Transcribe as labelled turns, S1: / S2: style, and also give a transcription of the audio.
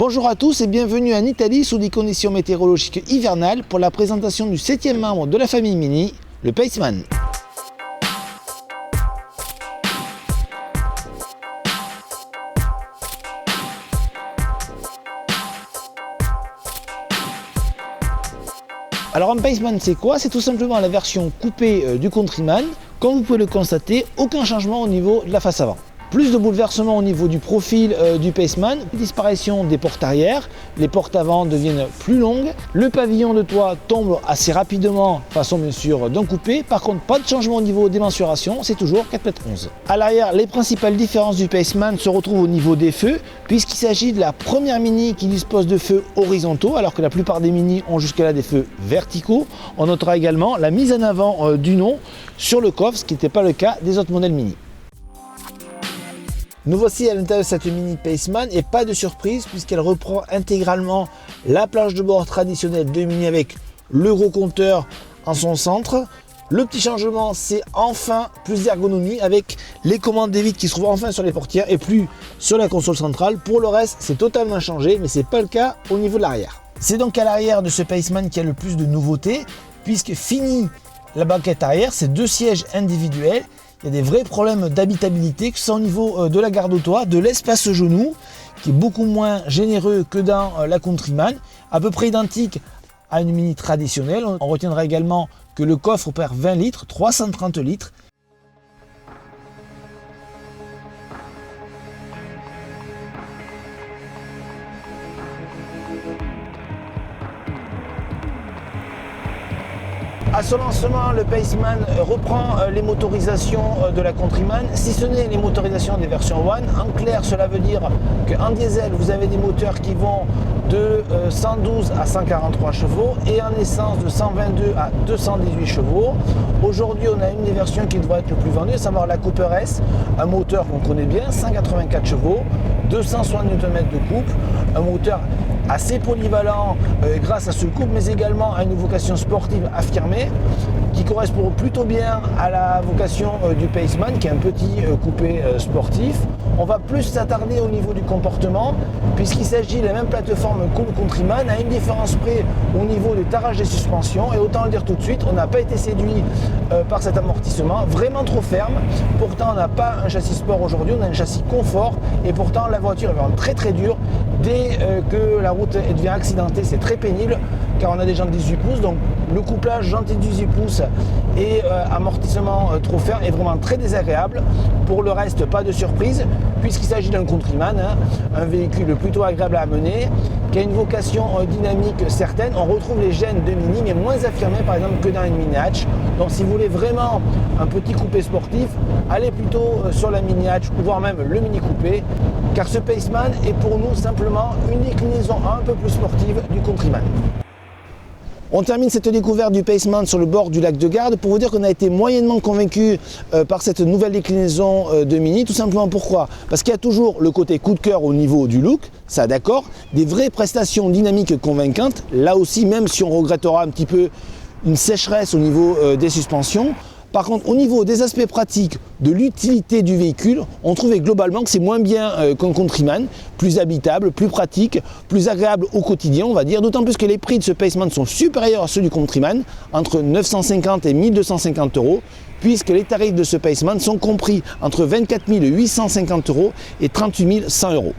S1: Bonjour à tous et bienvenue en Italie sous des conditions météorologiques hivernales pour la présentation du 7e membre de la famille Mini, le Paceman. Alors un Paceman c'est quoi? C'est tout simplement la version coupée du Countryman. Comme vous pouvez le constater, aucun changement au niveau de la face avant. Plus de bouleversements au niveau du profil du Paceman, disparition des portes arrière, les portes avant deviennent plus longues, le pavillon de toit tombe assez rapidement, façon bien sûr d'un coupé. Par contre, pas de changement au niveau des mensurations, c'est toujours 4,11 m. À l'arrière, les principales différences du Paceman se retrouvent au niveau des feux, puisqu'il s'agit de la première Mini qui dispose de feux horizontaux, alors que la plupart des Mini ont jusque-là des feux verticaux. On notera également la mise en avant du nom sur le coffre, ce qui n'était pas le cas des autres modèles Mini. Nous voici à l'intérieur de cette Mini Paceman et pas de surprise puisqu'elle reprend intégralement la planche de bord traditionnelle de Mini avec le gros compteur en son centre. Le petit changement, c'est enfin plus d'ergonomie avec les commandes d'évite qui se trouvent enfin sur les portières et plus sur la console centrale. Pour le reste, c'est totalement changé, mais ce n'est pas le cas au niveau de l'arrière. C'est donc à l'arrière de ce Paceman qu'il y a le plus de nouveautés puisque fini la banquette arrière, c'est 2 sièges individuels. Il y a des vrais problèmes d'habitabilité, que ce soit au niveau de la garde au toit, de l'espace genou, qui est beaucoup moins généreux que dans la Countryman, à peu près identique à une Mini traditionnelle. On retiendra également que le coffre perd 20 litres, 330 litres. À son lancement, le Paceman reprend les motorisations de la Countryman, si ce n'est les motorisations des versions One. En clair, cela veut dire qu'en diesel, vous avez des moteurs qui vont de 112 à 143 chevaux et en essence de 122 à 218 chevaux. Aujourd'hui, on a une des versions qui devrait être le plus vendue, à savoir la Cooper S, un moteur qu'on connaît bien, 184 chevaux, 260 Nm de couple, un moteur assez polyvalent grâce à ce couple, mais également à une vocation sportive affirmée qui correspond plutôt bien à la vocation du Paceman, qui est un petit coupé sportif. On va plus s'attarder au niveau du comportement, puisqu'il s'agit de la même plateforme que le Countryman, à une différence près au niveau du tarage des suspensions. Et autant le dire tout de suite, on n'a pas été séduit par cet amortissement, vraiment trop ferme. Pourtant, on n'a pas un châssis sport aujourd'hui, on a un châssis confort. Et pourtant, la voiture est vraiment très très dure. Dès que la route devient accidentée, c'est très pénible, car on a des jantes 18 pouces. Donc le couplage janté 18 pouces et amortissement trop ferme est vraiment très désagréable. Pour le reste, pas de surprise, puisqu'il s'agit d'un Countryman, un véhicule plutôt agréable à mener, qui a une vocation dynamique certaine. On retrouve les gènes de Mini, mais moins affirmés par exemple que dans une Mini Hatch. Donc si vous voulez vraiment un petit coupé sportif, allez plutôt sur la Mini Hatch, voire même le Mini coupé, car ce Paceman est pour nous simplement une déclinaison un peu plus sportive du Countryman. On termine cette découverte du Paceman sur le bord du lac de Garde pour vous dire qu'on a été moyennement convaincu par cette nouvelle déclinaison de Mini. Tout simplement pourquoi? Parce qu'il y a toujours le côté coup de cœur au niveau du look, ça d'accord, des vraies prestations dynamiques convaincantes. Là aussi, même si on regrettera un petit peu une sécheresse au niveau des suspensions. Par contre, au niveau des aspects pratiques, de l'utilité du véhicule, on trouvait globalement que c'est moins bien qu'un Countryman, plus habitable, plus pratique, plus agréable au quotidien, on va dire. D'autant plus que les prix de ce Paceman sont supérieurs à ceux du Countryman, entre 950 et 1250 €, puisque les tarifs de ce Paceman sont compris entre 24 850 € et 38 100 €.